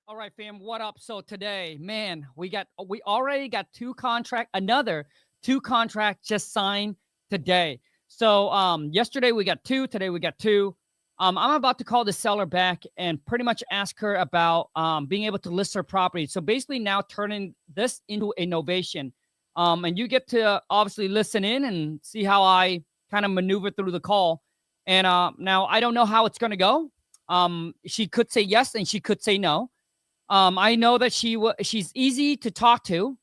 All right, fam, what up? So today, man, we already got another two contracts just signed today. So yesterday we got two, today we got two. I'm about to call the seller back and pretty much ask her about being able to list her property. So basically now turning this into a novation. And you get to obviously listen in and see how I kind of maneuver through the call. And now I don't know how it's gonna go. She could say yes and she could say no. I know that she's easy to talk to.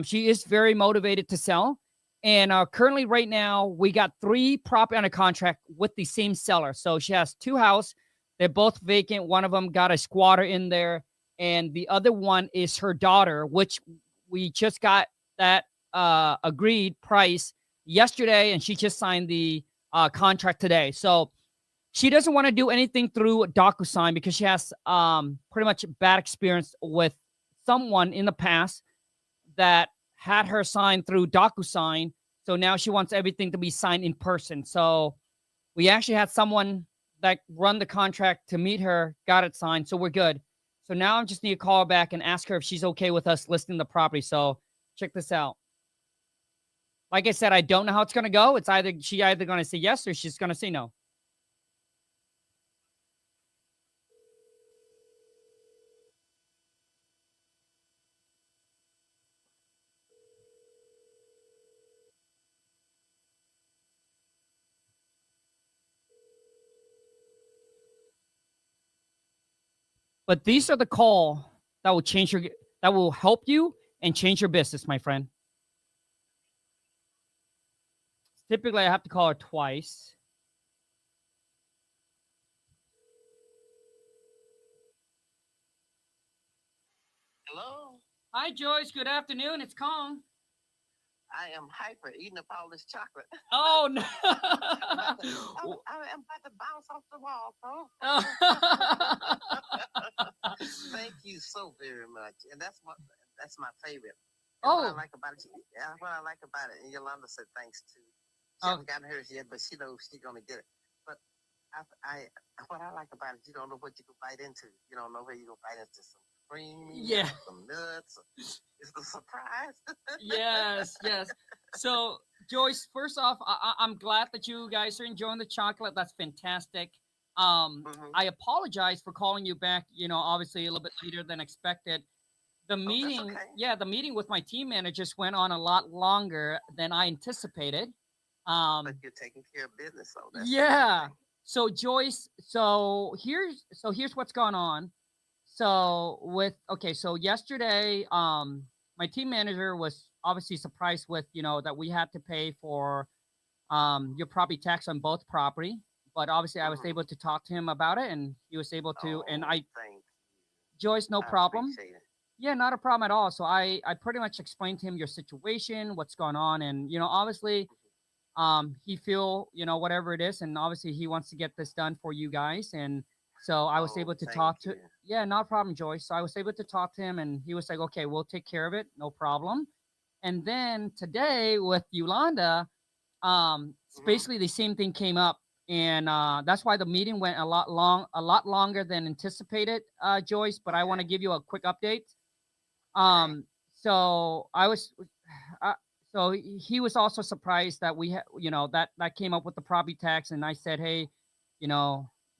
She is very motivated to sell. And currently, right now, we got three property under contract with the same seller. So she has two houses. They're both vacant. One of them got a squatter in there, and the other one is her daughter, which we just got that agreed price yesterday, and she just signed the contract today. So she doesn't want to do anything through DocuSign because she has pretty much bad experience with someone in the past that had her sign through DocuSign. So now she wants everything to be signed in person. So we actually had someone that run the contract to meet her, got it signed. So we're good. So now I just need to call her back and ask her if she's okay with us listing the property. So check this out. Like I said, I don't know how it's going to go. It's either going to say yes or she's going to say no. But these are the call that will that will help you and change your business, my friend. Typically, I have to call her twice. Hello. Hi, Joyce. Good afternoon. It's Kong. I am hyper eating up all this chocolate. Oh no! I'm about to bounce off the wall, bro. Thank you so very much, and that's my favorite. And what I like about it, what I like about it, and Yolanda said thanks too. She hasn't gotten hers yet, but she knows she's gonna get it. But what I like about it, you don't know what you can bite into. You don't know where you can bite into some cream, some nuts. It's the surprise. Yes. So, Joyce, first off, I'm glad that you guys are enjoying the chocolate. That's fantastic. I apologize for calling you back, obviously a little bit later than expected. The meeting, the meeting with my team managers went on a lot longer than I anticipated. But you're taking care of business, so that's So Joyce, here's what's going on. So yesterday, my team manager was obviously surprised with that we had to pay for your property tax on both property, but obviously I was able to talk to him about it, and he was able to, and Joyce, no problem. Yeah, not a problem at all. So I pretty much explained to him your situation, what's going on, and obviously he feel whatever it is, and obviously he wants to get this done for you guys. And so I was able to talk to not a problem, Joyce. So I was able to talk to him, and he was like, okay, we'll take care of it, no problem. And then today with Yolanda, basically the same thing came up, and that's why the meeting went a lot longer than anticipated, Joyce. But I want to give you a quick update. So I was so he was also surprised that we had, that came up with the property tax. And I said, hey,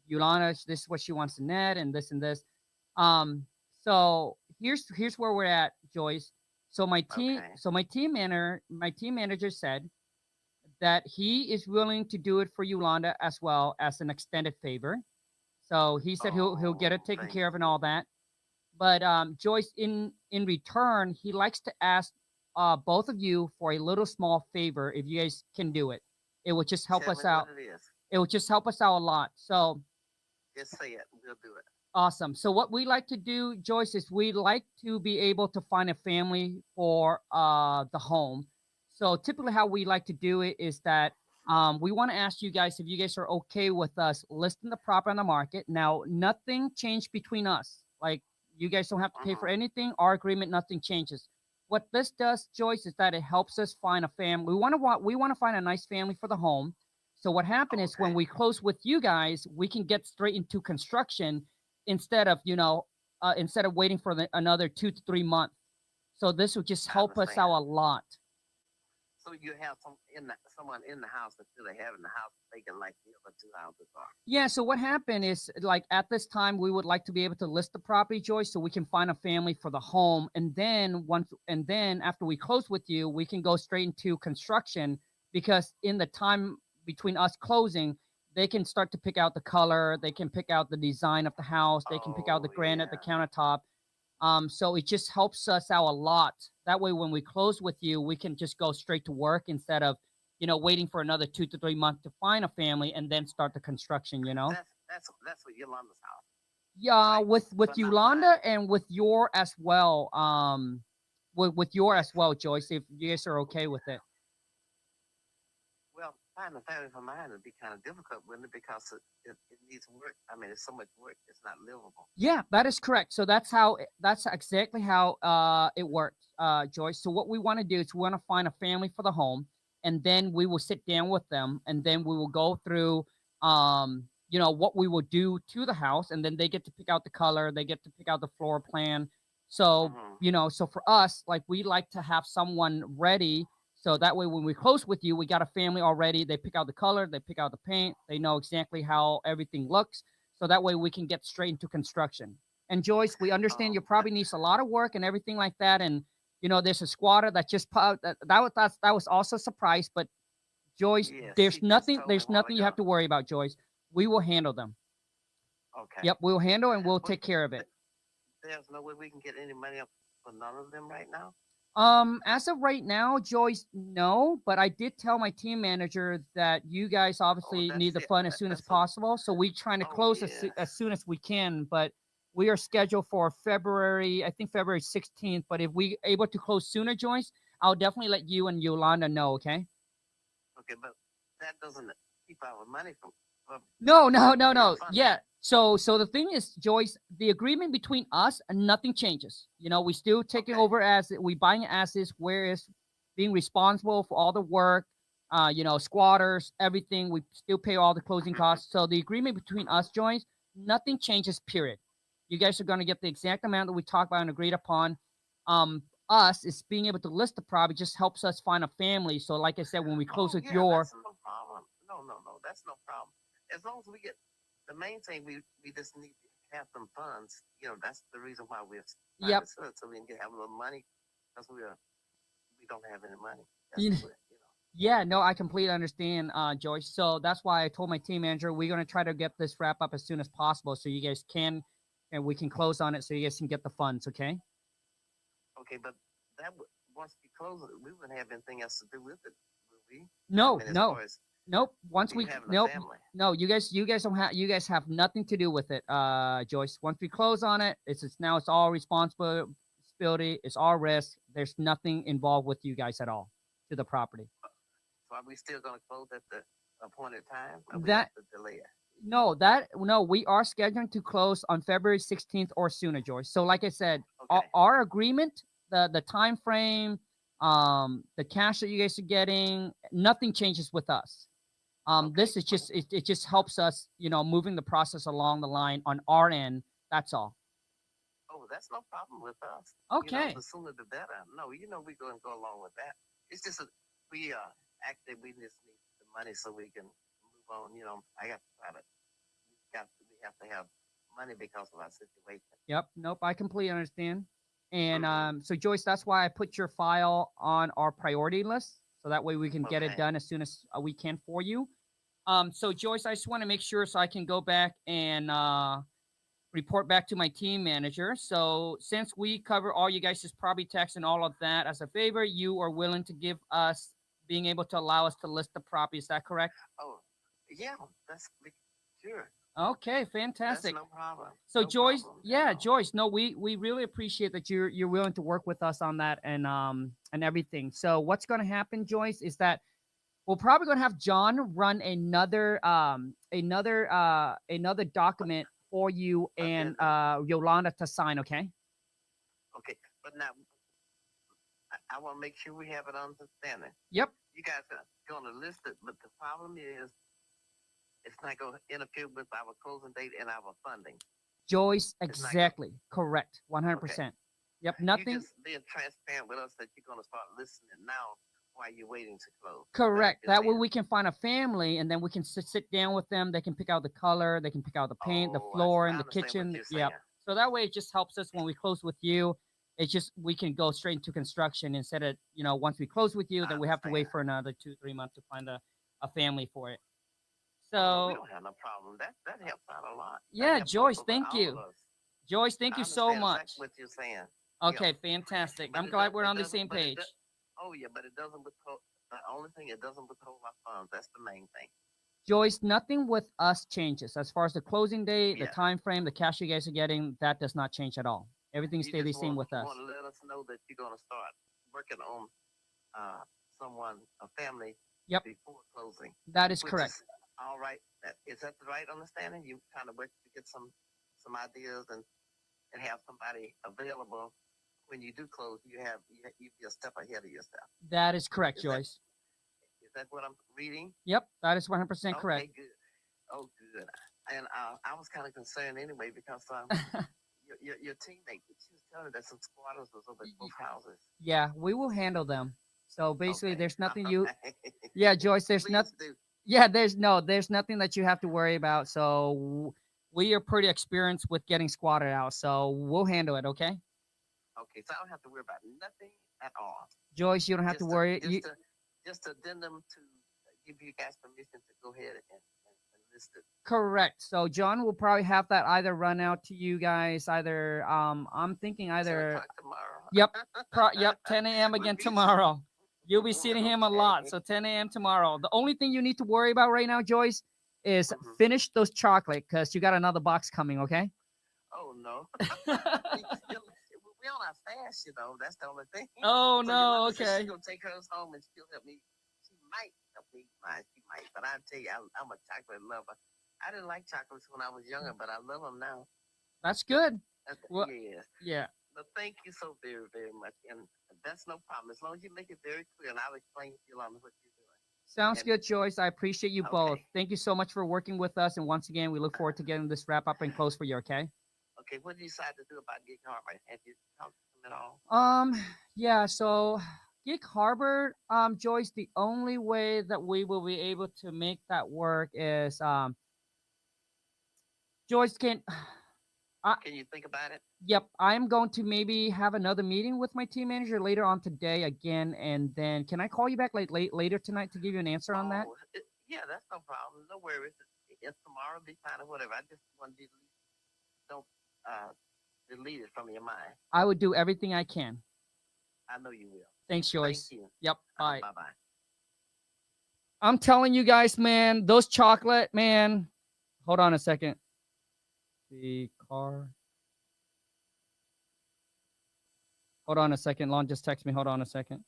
Yolanda, this is what she wants to net, and this and this. So here's where we're at, Joyce. So my team manager said that he is willing to do it for Yolanda as well as an extended favor. So he said he'll get it taken care of and all that. But Joyce, in return, he likes to ask both of you for a little small favor if you guys can do it. It would just help us out. It would just help us out a lot. So just say it. We'll do it. Awesome. So what we like to do, Joyce, is we like to be able to find a family for the home. So typically how we like to do it is that we want to ask you guys if you guys are okay with us listing the property on the market. Now, nothing changed between us. Like, you guys don't have to pay for anything. Our agreement, nothing changes. What this does, Joyce, is that it helps us find a family. We want to find a nice family for the home. So what happened is when we close with you guys, we can get straight into construction instead of, instead of waiting for another 2 to 3 months. So this would just I help us out understand. a lot. So you have someone in the house until they have in the house, they can like the other two houses are. Yeah, so what happened is, like, at this time, we would like to be able to list the property, Joyce, so we can find a family for the home. And then after we close with you, we can go straight into construction, because in the time between us closing, they can start to pick out the color, they can pick out the design of the house, they can pick out the Oh granite, the yeah. countertop. So it just helps us out a lot. That way, when we close with you, we can just go straight to work instead of, waiting for another 2 to 3 months to find a family and then start the construction, That's what Yolanda's house, Yeah, right? with But not mine. Yolanda and with your as well. With your Yeah. as well, Joyce, if you guys are okay with it. Well, finding a family for mine would be kind of difficult, wouldn't it? Because it needs work. I mean, it's so much work. It's not livable. Yeah, that is correct. So that's exactly how it works, Joyce. So what we want to do is we want to find a family for the home, and then we will sit down with them, and then we will go through what we will do to the house, and then they get to pick out the color, they get to pick out the floor plan. So, Hmm. so for us, like, we like to have someone ready, so that way when we close with you, we got a family already. They pick out the color, they pick out the paint, they know exactly how everything looks, so that way we can get straight into construction. And Joyce, we understand you That, probably needs a lot of work and everything like that. And there's a squatter that just that was also a surprise. But Joyce, yes, there's she just nothing told me a there's while nothing you ago. have to worry about, Joyce. We will handle them. Okay. Yep, we'll handle and we'll But take care of it. there's no way we can get any money up for none of them right now. As of right now, Joyce, no, but I did tell my team manager that you guys Oh, obviously need that's the it. fund as soon as That's a. possible. So we trying to Oh close yes. as soon as we can, but we are scheduled for February, I think February 16th. But if we able to close sooner, Joyce, I'll definitely let you and Yolanda know, okay? Okay, but that doesn't keep our money from No, no, from no, being no. funded. Yeah. So the thing is, Joyce, the agreement between us and nothing changes. We still taking Okay. over as we buying as is, whereas being responsible for all the work, squatters, everything. We still pay all the closing costs. So the agreement between us, Joyce, nothing changes. Period. You guys are going to get the exact amount that we talked about and agreed upon. Us is being able to list the property just helps us find a family. So, like I said, when we close Oh with yeah, your that's no problem. No, no, no, that's no problem. As long as we get the main thing, we just need to have some funds. That's the reason why we're trying yep. to sell it, so we can have a little money, because we don't have any money. That's You what. Yeah, no, I completely understand, Joyce. So that's why I told my team manager we're gonna try to get this wrap up as soon as possible, so you guys can, and we can close on it, so you guys can get the funds. Okay? Okay, but once we close it, we wouldn't have anything else to do with it, will we? I No, mean, as no, far as nope. Once you we having a nope, family. no, you guys don't have, you guys have nothing to do with it, Joyce. Once we close on it, it's all responsibility. It's all risk. There's nothing involved with you guys at all to the property. So are we still going to close at the appointed time, or we That have to delay it? No, we are scheduling to close on February 16th or sooner, George. So like I said, Okay. our agreement, the time frame, the cash that you guys are getting, nothing changes with us. Okay. This is just it just helps us, moving the process along the line on our end. That's all. Oh, that's no problem with us. Okay. The sooner the better. No, we're going to go along with that. It's just we actually we just need the money so we can move on. I got to try to we have to have money because of our situation. Yep. Nope. I completely understand. And Mm-hmm. so Joyce, that's why I put your file on our priority list, so that way we can get it Okay. done as soon as we can for you. So Joyce, I just want to make sure so I can go back and report back to my team manager. So since we cover all you guys' property tax and all of that as a favor, you are willing to give us being able to allow us to list the property. Is that correct? Oh, yeah, that's sure. Okay, That's fantastic. no problem. So No Joyce, problem at yeah, all. Joyce, no, we really appreciate that you're willing to work with us on that and everything. So what's going to happen, Joyce, is that we're probably going to have John run another document for you and Addendum. Yolanda to sign. Okay. Okay, but now I want to make sure we have it understanding. Yep. You guys are going to list it, but the problem is it's not going to interfere with our closing date and our funding. Joyce, It's not exactly. Correct. 100%. Yep. you Nothing. just being transparent with us that you're gonna start listening now while you're waiting to close. Is that what Correct. you're That way saying? we can find a family and then we can sit down with them. They can pick out the color. They can pick out the paint, the Oh, floor, and I the understand what kitchen. you're Yep. saying. So that way it just helps us when we close with you. It's just we can go straight into construction instead of, once we close with you, I then we have to wait understand. for another 2-3 months to find a family for it. Oh no, we So don't have no problem. That helps out a lot. That yeah, helps both Joyce, of thank all of you. us. Joyce, thank I you so understand much. exactly what you're saying. Yeah, Okay, fantastic. but I'm it does. glad we're It on the doesn't. same But it page. does. Oh yeah, but it doesn't withhold. The only thing it doesn't withhold our funds. That's the main thing. Joyce, nothing with us changes. As far as the closing date, the Yeah. time frame, the cash you guys are getting, that does not change at all. Everything You stays the just same with us. want to let us know that you're gonna start working on someone, a family, Yep, before closing, that is which correct. is all right. Is that the right understanding? You kind of work to get some ideas and have somebody available when you do close. You be a step ahead of yourself. That is correct, Is that Joyce. is that what I'm reading? Yep, that is 100% correct. Okay, good. Oh, good. And I was kind of concerned anyway because your teammate, she was telling me that some squatters was over at both houses. Yeah, we will handle them. So basically, Okay, there's nothing all you. right. Yeah, Joyce, there's Please nothing. do. Yeah, there's nothing that you have to worry about. So we are pretty experienced with getting squatted out. So we'll handle it. Okay, Okay, so I don't have to worry about nothing at all. Joyce, you don't have to Just worry. You just addendum to give you guys permission to go ahead and list it. correct. So John will probably have that either run out to you guys. Either I'm thinking 10 either. o'clock tomorrow. Yep, yep, 10 a.m. Would again be tomorrow. You'll be seeing him a lot. okay. So 10 a.m. tomorrow. The only thing you need to worry about right now, Joyce, is Mhm. finish those chocolate because you got another box coming. Okay. Oh no. We on our fast, That's the only thing. Oh So no. Yolanda said Okay. she's gonna take hers home and she'll help me. She might help me eat mine. She might, but I tell you, I'm a chocolate lover. I didn't like chocolates when I was younger, but I love them now. That's good. Well, Yes. yeah. But thank you so very, very much, and that's no problem as long as you make it very clear, and I'll explain to Yolanda what you're doing. Sounds And good, Joyce. I appreciate you both. okay, Thank you so much for working with us. And once again, we look forward to getting this wrap up and close for you. Okay. okay. What did you decide to do about Gig Harbor? Have you talked to them at all? Yeah. So Gig Harbor, Joyce, the only way that we will be able to make that work is, Joyce can. Can you think about it? Yep, I'm going to maybe have another meeting with my team manager later on today again, and then can I call you back later tonight to give you an answer on that? Yeah, that's no problem. No worries. If tomorrow be fine or whatever. I just want you to don't delete it from your mind. I would do everything I can. I know you will. Thanks, Joyce. Thank you. Yep. Bye. Bye bye. I'm telling you guys, man, those chocolate, man. Hold on a second. The car. Hold on a second. Lon just text me. Hold on a second.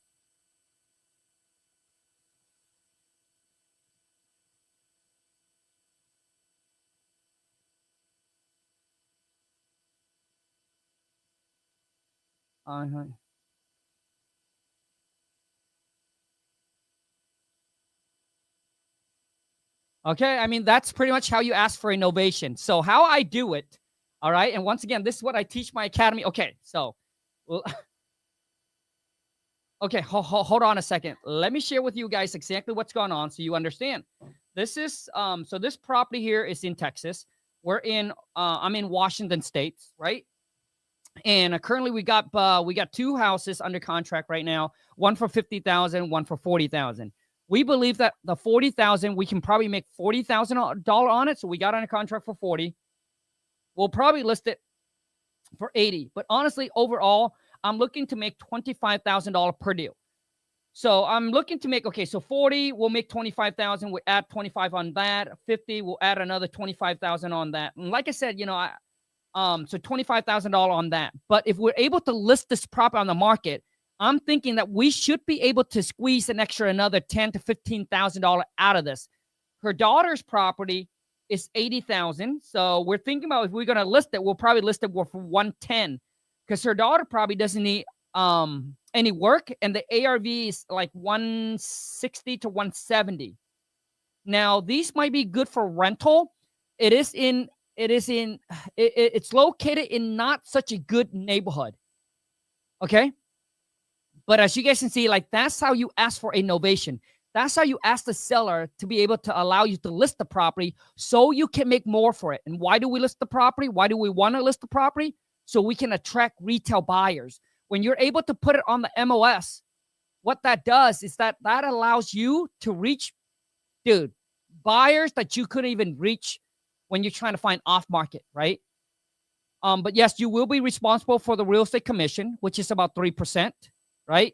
Uh-huh. Okay, I mean, that's pretty much how you ask for innovation. So how I do it, all right? And once again, this is what I teach my academy. Okay, so, well, okay, hold on a second. Let me share with you guys exactly what's going on so you understand. This is, so this property here is in Texas. I'm in Washington State, right? And currently we got two houses under contract right now, one for 50,000, one for 40,000. We believe that the 40,000, we can probably make $40,000 on it. So we got under contract for 40. We'll probably list it for 80. But honestly, overall, I'm looking to make $25,000 per deal. So I'm looking to make, okay, so 40, we'll make 25,000. We'll add 25 on that. 50, we'll add another 25,000 on that. And like I said, so $25,000 on that. But if we're able to list this property on the market, I'm thinking that we should be able to squeeze another $10,000 to $15,000 out of this. Her daughter's property is $80,000. So we're thinking about if we're going to list it, we'll probably list it for $110,000 because her daughter probably doesn't need any work, and the ARV is like $160,000 to $170,000. Now these might be good for rental. It is in it's located in not such a good neighborhood. Okay. But as you guys can see, like, that's how you ask for a novation. That's how you ask the seller to be able to allow you to list the property so you can make more for it. And why do we list the property? Why do we want to list the property? So we can attract retail buyers. When you're able to put it on the MLS, what that does is that allows you to reach, dude, buyers that you couldn't even reach when you're trying to find off market, right? But yes, you will be responsible for the real estate commission, which is about 3%, right?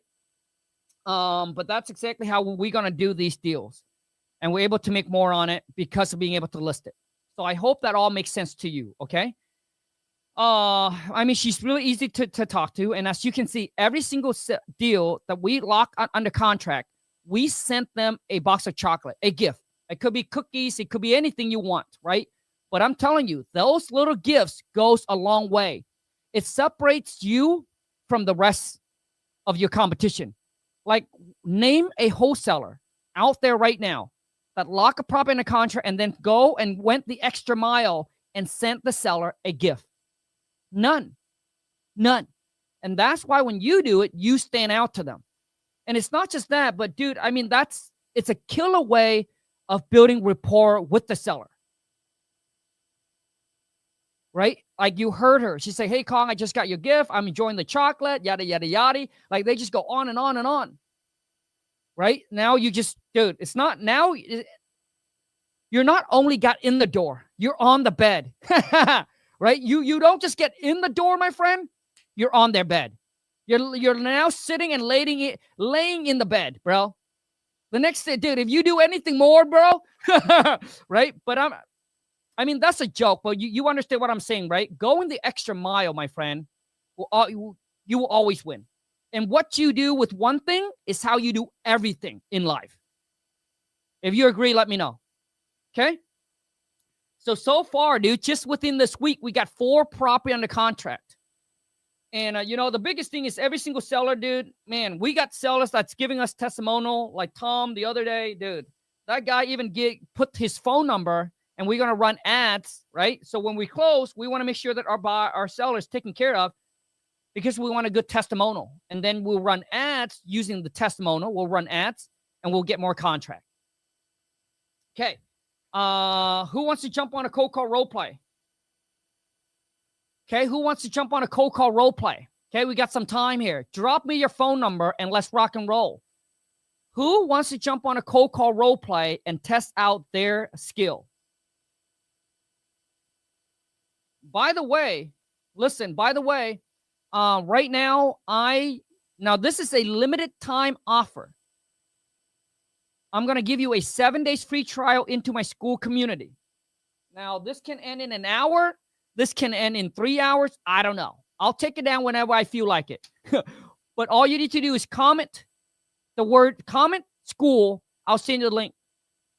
But that's exactly how we're going to do these deals. And we're able to make more on it because of being able to list it. So I hope that all makes sense to you, okay? I mean, she's really easy to talk to. And as you can see, every single deal that we lock under contract, we sent them a box of chocolate, a gift. It could be cookies. It could be anything you want, right? But I'm telling you, those little gifts goes a long way. It separates you from the rest of your competition. Like, name a wholesaler out there right now that lock a property in a contract and then go and went the extra mile and sent the seller a gift. None. And that's why when you do it, you stand out to them. And it's not just that, but dude, I mean, it's a killer way of building rapport with the seller. Right? Like, you heard her. She say, hey, Kong, I just got your gift. I'm enjoying the chocolate, yada, yada, yada. Like, they just go on and on and on. Right? Now you just, dude, it's not now. You're not only got in the door, you're on the bed. Right? You don't just get in the door, my friend. You're on their bed. You're now sitting and laying in the bed, bro. The next day, dude, if you do anything more, bro, right? But I mean, that's a joke, but you understand what I'm saying, right? Going the extra mile, my friend, you will always win. And what you do with one thing is how you do everything in life. If you agree, let me know. Okay? So far, dude, just within this week, we got 4 property under contract. And, the biggest thing is every single seller, dude, man, we got sellers that's giving us testimonial, like Tom the other day, dude. That guy even put his phone number, and we're going to run ads, right? So when we close, we want to make sure that our seller is taken care of because we want a good testimonial. And then we'll run ads using the testimonial. We'll run ads, and we'll get more contract. Okay. Who wants to jump on a cold call role play? Okay, who wants to jump on a cold call role play? Okay, we got some time here. Drop me your phone number and let's rock and roll. Who wants to jump on a cold call role play and test out their skill? By the way, listen, right now, this is a limited time offer. I'm going to give you a 7 days free trial into my Skool Community. Now, this can end in an hour. This can end in 3 hours. I don't know. I'll take it down whenever I feel like it. But all you need to do is comment Skool. I'll send you the link.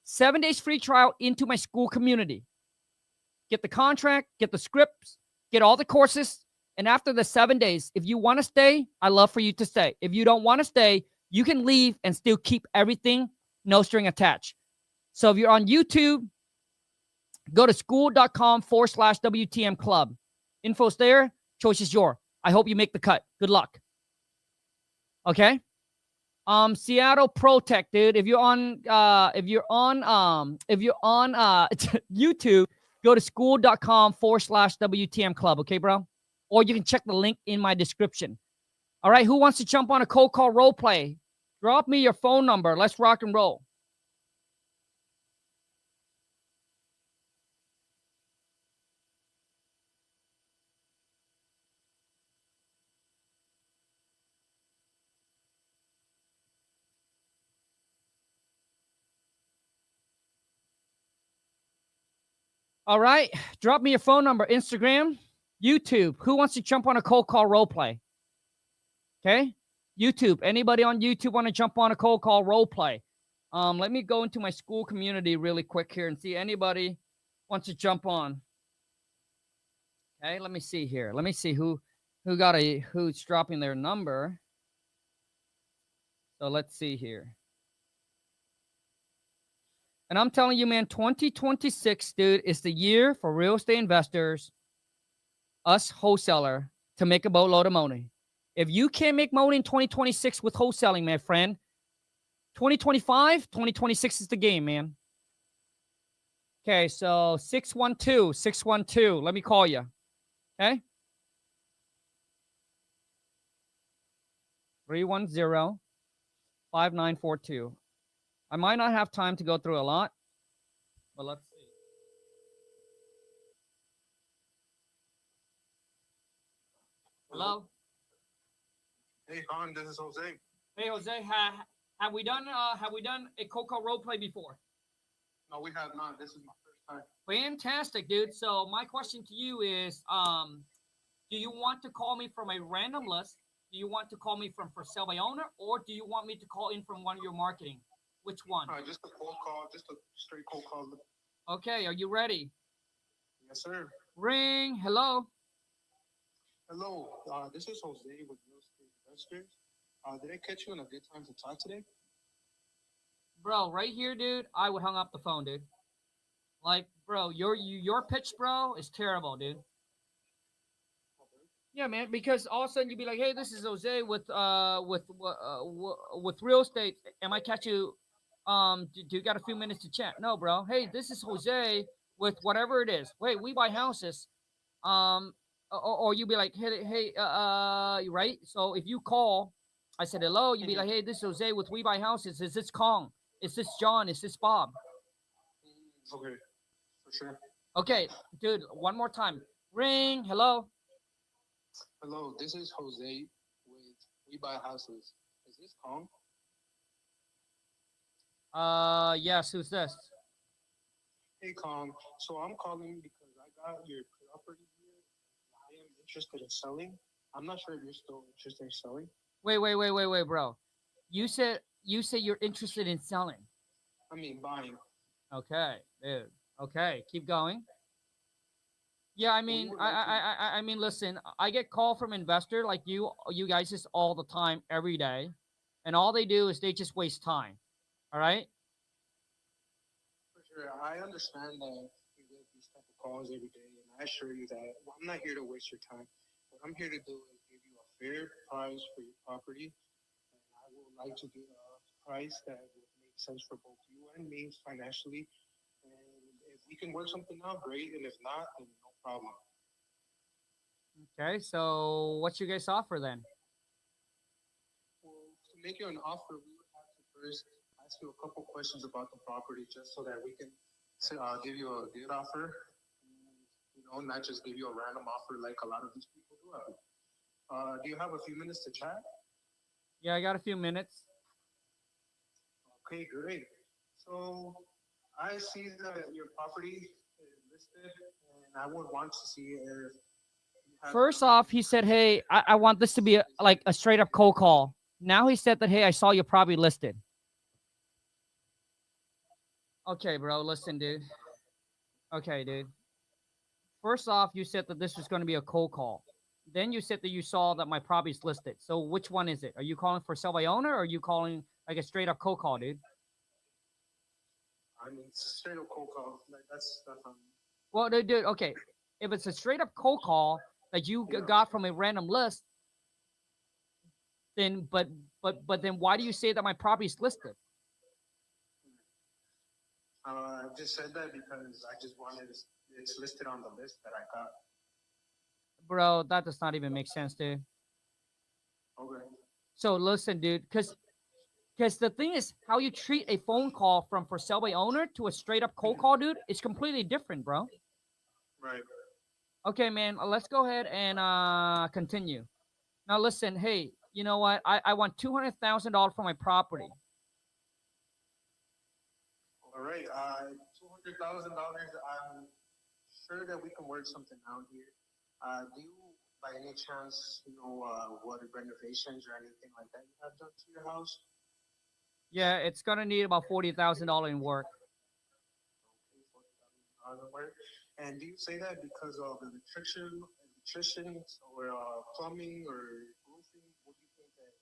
7 days free trial into my Skool Community. Get the contract, get the scripts, get all the courses. And after the 7 days, if you want to stay, I'd love for you to stay. If you don't want to stay, you can leave and still keep everything, no string attached. So if you're on YouTube, go to skool.com/WTM club. Info's there. Choice is yours. I hope you make the cut. Good luck. Okay. Seattle Pro Tech, dude. If you're on YouTube, go to skool.com/WTM club. Okay, bro? Or you can check the link in my description. All right. Who wants to jump on a cold call role play? Drop me your phone number. Let's rock and roll. All right. Drop me your phone number. Instagram, YouTube. Who wants to jump on a cold call role play? Okay. YouTube. Anybody on YouTube want to jump on a cold call role play? Let me go into my Skool Community really quick here and see anybody wants to jump on. Okay. Let me see here. Let me see who's dropping their number. So let's see here. And I'm telling you, man, 2026, dude, is the year for real estate investors, us wholesaler, to make a boatload of money. If you can't make money in 2026 with wholesaling, my friend, 2025, 2026 is the game, man. Okay, so 612. Let me call you. Okay? 310-5942. I might not have time to go through a lot, but let's see. Hello? Hey, Con, this is Jose. Hey, Jose, have we done a cold call role play before? No, we have not. This is my first time. Fantastic, dude. So my question to you is, do you want to call me from a random list? Do you want to call me from for sale by owner, or do you want me to call in from one of your marketing? Which one? Just a cold call, just a straight cold call. Okay, are you ready? Yes, sir. Ring. Hello. Hello, this is Jose with Real Estate Investors. Did I catch you in a good time to talk today? Bro, right here, dude, I would hung up the phone, dude. Like, bro, your pitch, bro, is terrible, dude. Yeah, man, because all of a sudden you'd be like, "Hey, this is Jose with real estate. Am I catch you? Do you got a few minutes to chat?" No, bro. Hey, this is Jose with whatever it is. Wait, we buy houses. Or you'd be like, "Hey, right?" So if you call, I said hello. You'd be like, "Hey, this is Jose with We Buy Houses. Is this Kong? Is this John? Is this Bob?" Okay, for sure. Okay, dude, one more time. Ring. Hello. Hello, this is Jose with We Buy Houses. Is this Kong? Yes. Who's this? Hey, Kong. So I'm calling because I got your property here. I am interested in selling. I'm not sure if you're still interested in selling. Wait, bro. You said you're interested in selling. I mean, buying. Okay, dude. Okay, keep going. Yeah, I We mean, would I, like to. I, I mean, listen, I get call from investor like you guys just all the time, every day, and all they do is they just waste time. All right. For sure, I understand that you get these type of calls every day, and I assure you that I'm not here to waste your time. What I'm here to do is give you a fair price for your property, and I would like to get a price that would make sense for both you and me financially. And if we can work something out, great, and if not, then no problem. Okay. So what you guys offer then? Well, to make you an offer, we would have to first ask you a couple questions about the property, just so that we can give you a good offer. And, not just give you a random offer like a lot of these people do. Do you have a few minutes to chat? Yeah, I got a few minutes. Okay, great. So I see that your property is listed, and I would want to see if you have First off, he said, "Hey, I want this to be like a straight up cold call." Now he said that, "Hey, I saw your property listed." Okay, bro. Listen, dude. Okay, dude. First off, you said that this was going to be a cold call. Then you said that you saw that my property is listed. So which one is it? Are you calling for sell by owner, or are you calling like a straight up cold call, dude? I mean, straight up cold call. Like that's Well, dude, okay. If it's a straight up cold call that you got from a random list, then but then why do you say that my property is listed? I just said that because I just wanted it's listed on the list that I got. Bro, that does not even make sense, dude. Okay. So listen, dude, because the thing is, how you treat a phone call from for sale by owner to a straight up cold call, dude, is completely different, bro. Right. Okay, man, let's go ahead and continue. Now, listen, hey, you know what? I want $200,000 for my property. All right. $200,000. I'm sure that we can work something out here. Do you, by any chance, know what renovations or anything like that you have done to your house? Yeah, it's gonna need about $40,000 in work. Okay, $40,000 work. And do you say that because of electricians or plumbing or roofing? What do you think that is?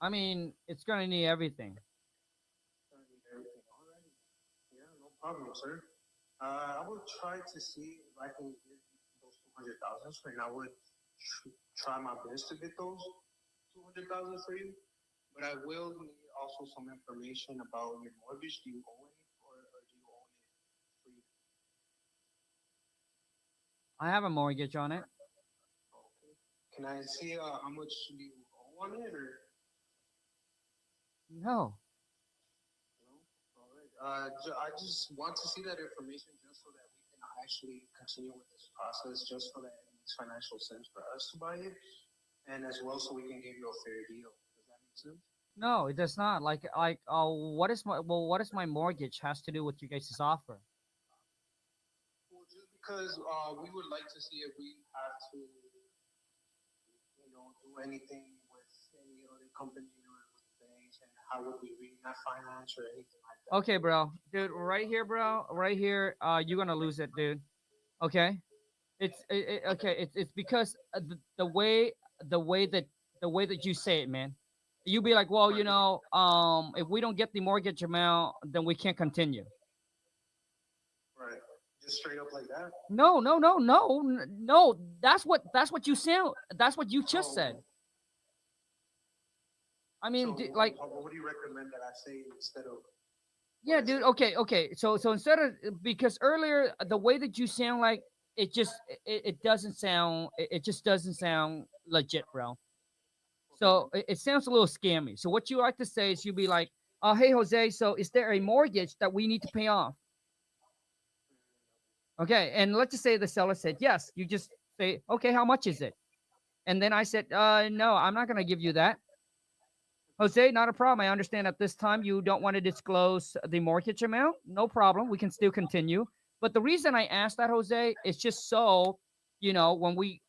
I mean, it's gonna need everything. Gonna need everything. All right. problem, sir. I will try to see if I can get those 200,000, and I would try my best to get those 200,000 for you. But I will need also some information about your mortgage. Do you own it, or do you own it free? I have a mortgage on it. Okay. Can I see how much do you owe on it, or No. no? All right. I just want to see that information just so that we can actually continue with this process, just so that it makes financial sense for us to buy it, and as well so we can give you a fair deal. Does that make sense? No, it does not. What is my mortgage has to do with you guys' offer? Well, just because we would like to see if we have to, do anything with any other company or with banks, and how would we not finance or anything like that. Okay, bro. Dude, right here, bro. Right here, you're gonna lose it, dude. Okay? Okay, it's because the way that you say it, man. You be like, well, if we don't get the mortgage amount, then we can't continue. Right. Just straight up like that. No, no, no, no, no. That's what you sound. That's what you just said. I mean, So like, what would you recommend that I say instead of? yeah, dude. Okay, okay. So instead of, because earlier the way that you sound, like, it doesn't sound, it just doesn't sound legit, bro. So it sounds a little scammy. So what you like to say is, you'd be like, hey, Jose, so is there a mortgage that we need to pay off? Okay, and let's just say the seller said yes. You just say, okay, how much is it? And then I said, no, I'm not going to give you that. Jose, not a problem. I understand at this time you don't want to disclose the mortgage amount. No problem. We can still continue. But the reason I asked that, Jose, is just so, when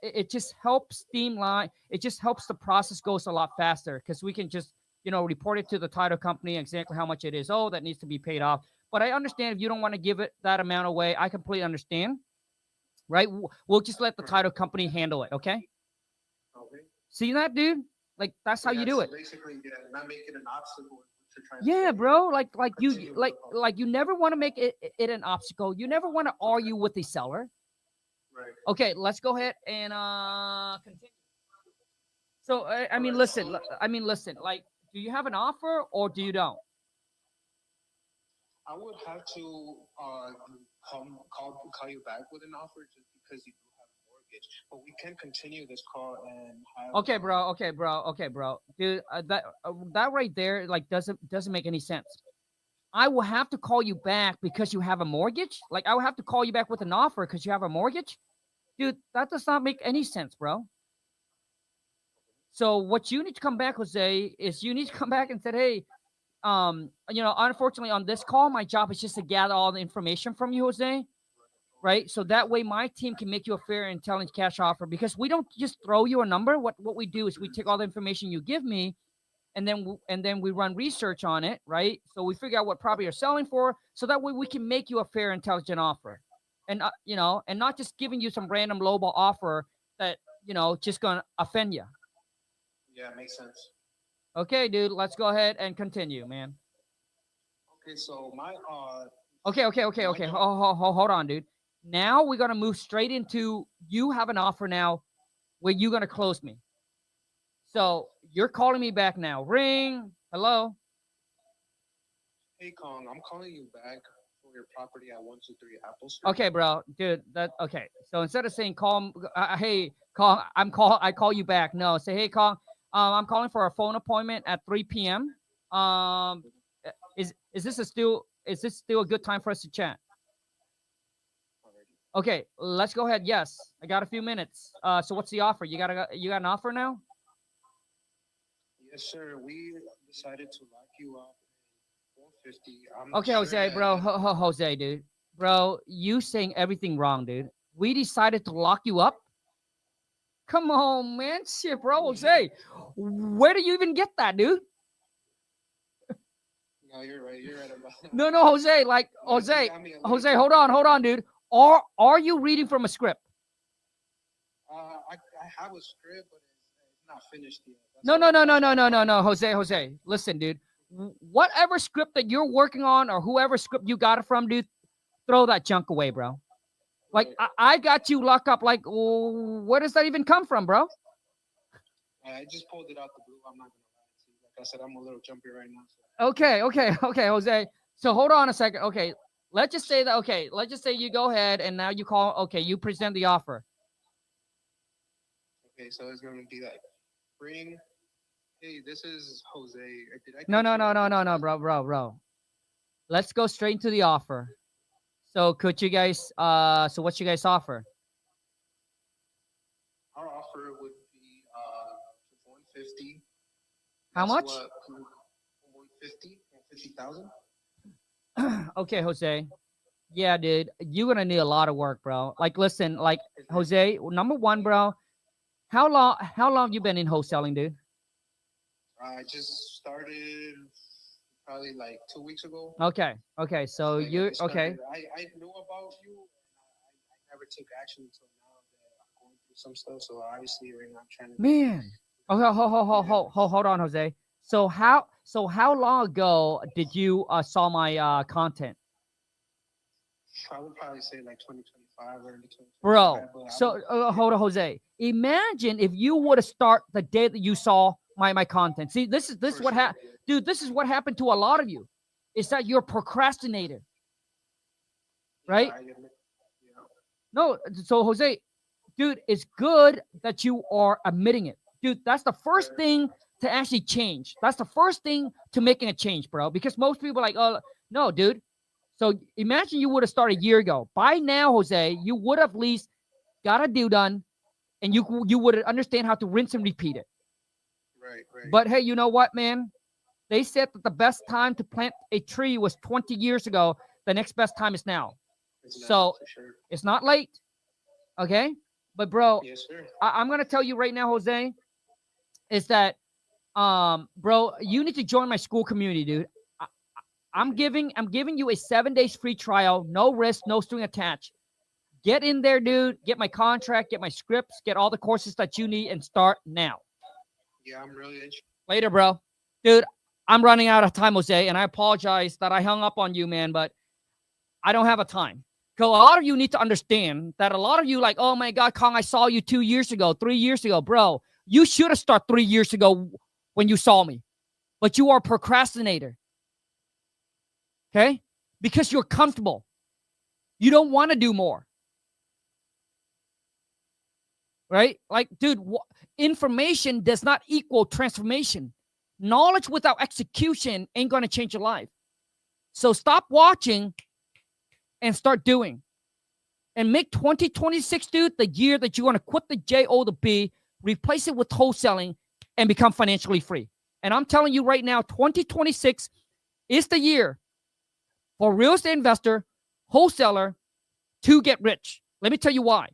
it just helps streamline. It just helps the process goes a lot faster, because we can just, report it to the title company exactly how much it is. Oh, that needs to be paid off. But I understand if you don't want to give it that amount away. I completely understand. Right? We'll just let the title company handle it. Okay? Okay. See that, dude? Like, that's how you do it. Basically, yeah, not make it an obstacle. What you're trying Yeah, to say. bro. Like you Continue with like the call. like you never want to make it an obstacle. You never want to argue with the seller. Right. Okay, let's go ahead and continue. So I mean, Alright, listen. so I mean, listen. Like, do you have an offer or do you don't? I would have to call you back with an offer just because you do have a mortgage. But we can continue this call and have. Okay, bro. Okay, bro. Okay, bro. Dude, that right there, like, doesn't make any sense. I will have to call you back because you have a mortgage. Like, I will have to call you back with an offer because you have a mortgage. Dude, that does not make any sense, bro. So what you need to come back, Jose, is you need to come back and say, hey, unfortunately on this call, my job is just to gather all the information from you, Jose. Right? So that way my team can make you a fair and intelligent cash offer, because we don't just throw you a number. What we do is we take all the information you give me, and then we run research on it, right? So we figure out what property you're selling for, so that way we can make you a fair, intelligent offer, and and not just giving you some random lowball offer that just gonna offend you. Yeah, makes sense. Okay, dude, let's go ahead and continue, man. Okay, so my Okay. Hold on, dude. Now we're gonna move straight into, you have an offer now where you're gonna close me. So you're calling me back now. Ring. Hello. Hey Kong, I'm calling you back for your property at 123 Apple Street. Okay, bro, dude. Okay. So instead of saying call, hey, call, I call you back. No, say, hey, call. I'm calling for a phone appointment at 3 p.m. Is this still a good time for us to chat? Okay, let's go ahead. Yes, I got a few minutes. So what's the offer? You got an offer now? Yes, sir. We decided to lock you up at 150. Okay, Jose, bro. Jose, dude. Bro, you saying everything wrong, dude. We decided to lock you up? Come on, man. Shit, bro. Jose, where do you even get that, dude? No, you're right. You're right about that. No, Jose. Like, Jose, hold on, dude. Are you reading from a script? I have a script, but it's not finished yet. No, Jose. Listen, dude. whatever script that you're working on or whoever script you got it from, dude, throw that junk away, bro. Like, I got you locked up. Like, where does that even come from, bro? I just pulled it out the blue. I'm not gonna lie to you. Like I said, I'm a little jumpy right now. So. Okay, Jose. So hold on a second. Okay, let's just say that. Okay, let's just say you go ahead and now you call. Okay, you present the offer. Okay, so it's gonna be like, hey, this is Jose. Did I? No, bro. Let's go straight into the offer. So could you guys? So what's you guys offer? Our offer would be 150. How much? 150, 150,000. Okay, Jose. Yeah, dude, you're gonna need a lot of work, bro. Like, listen, like Jose, number one, bro. How long you been in wholesaling, dude? I just started probably like 2 weeks ago. Okay. So you okay? I knew about you. I never took action until now that I'm going through some stuff. So obviously, right now I'm trying to. Man. Okay, hold on, Jose. So how long ago did you saw my content? I would probably say like 2025 or early 2025. Bro, so hold on, Jose. Imagine if you would have start the day that you saw my content. See, this is what happened, dude. This is what happened to a lot of you. Is that you're procrastinator, right? Yeah. No, so Jose, dude, it's good that you are admitting it, dude. That's the first thing to actually change. That's the first thing to making a change, bro. Because most people are like, oh no, dude. So imagine you would have started a year ago. By now, Jose, you would have at least got a deal done, and you would understand how to rinse and repeat it. Right. But hey, you know what, man? They said that the best time to plant a tree was 20 years ago. The next best time is now. It's not late. Okay? But bro, yes, sir. I'm gonna tell you right now, Jose, is that bro, you need to join my Skool Community, dude. I'm giving you a 7 days free trial, no risk, no string attached. Get in there, dude. Get my contract, get my scripts, get all the courses that you need, and start now. Yeah, I'm really interested. Later, bro. Dude, I'm running out of time, Jose, and I apologize that I hung up on you, man, but I don't have a time. Because a lot of you need to understand that a lot of you like, oh my God, Kong, I saw you 2 years ago, 3 years ago. Bro, you should have started 3 years ago when you saw me. But you are a procrastinator. Okay? Because you're comfortable. You don't want to do more. Right? Like, dude, information does not equal transformation. Knowledge without execution ain't going to change your life. So stop watching and start doing. And make 2026, dude, the year that you want to quit the J-O to B, replace it with wholesaling, and become financially free. And I'm telling you right now, 2026 is the year for real estate investor, wholesaler to get rich. Let me tell you why.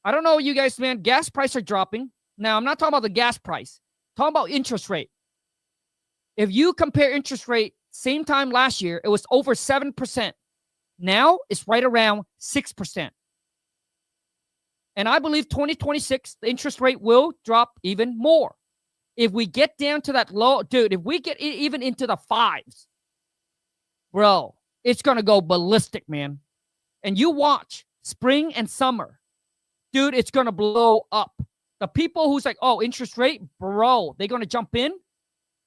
I don't know you guys, man. Gas prices are dropping. Now, I'm not talking about the gas price. I'm talking about interest rate. If you compare interest rate, same time last year, it was over 7%. Now, it's right around 6%. And I believe 2026, the interest rate will drop even more. If we get down to that low, dude, if we get even into the 5s, bro, it's going to go ballistic, man. And you watch spring and summer. Dude, it's going to blow up. The people who's like, oh, interest rate, bro, they're going to jump in.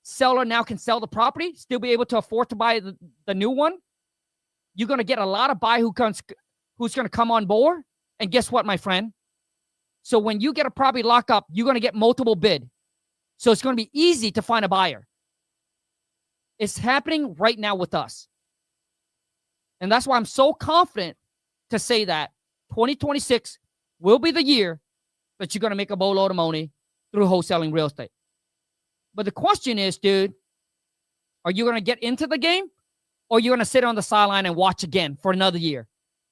Seller now can sell the property, still be able to afford to buy the new one. You're going to get a lot of buy who's going to come on board. And guess what, my friend? So when you get a property locked up, you're going to get multiple bid. So it's going to be easy to find a buyer. It's happening right now with us. And that's why I'm so confident to say that 2026 will be the year that you're going to make a boatload of money through wholesaling real estate. But the question is, dude, are you going to get into the game, or are you going to sit on the sideline and watch again for another year?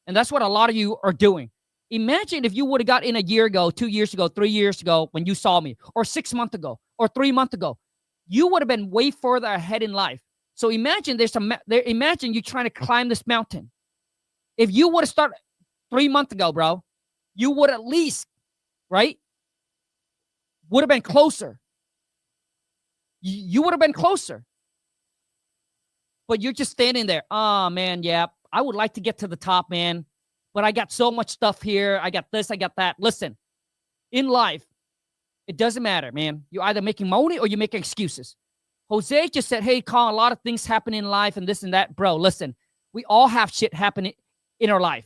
And that's what a lot of you are doing. Imagine if you would have got in a year ago, 2 years ago, 3 years ago when you saw me, or 6 months ago, or 3 months ago. You would have been way further ahead in life. So imagine imagine you trying to climb this mountain. If you would have started 3 months ago, bro, you would at least, right, would have been closer. You would have been closer. but you're just standing there. Oh, man, yeah, I would like to get to the top, man, but I got so much stuff here. I got this, I got that. Listen, in life, it doesn't matter, man. You're either making money or you're making excuses. Jose just said, hey, Colin, a lot of things happen in life and this and that. Bro, listen, we all have shit happening in our life.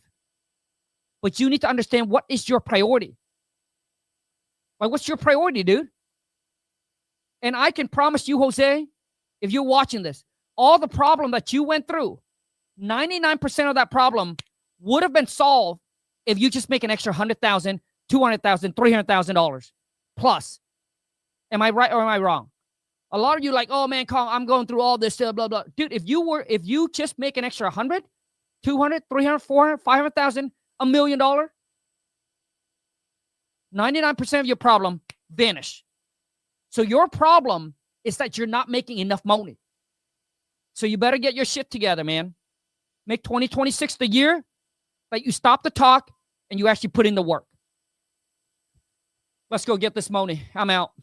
But you need to understand what is your priority. Like, what's your priority, dude? And I can promise you, Jose, if you're watching this, all the problem that you went through, 99% of that problem would have been solved if you just make an extra $100,000, $200,000, $300,000 plus. Am I right or am I wrong? A lot of you like, oh man, Colin, I'm going through all this, blah, blah. Dude, if you just make an extra 100, 200, 300, 400, 500,000, $1 million, 99% of your problem vanish. So your problem is that you're not making enough money. So you better get your shit together, man. Make 2026 the year that you stop the talk and you actually put in the work. Let's go get this money. I'm out.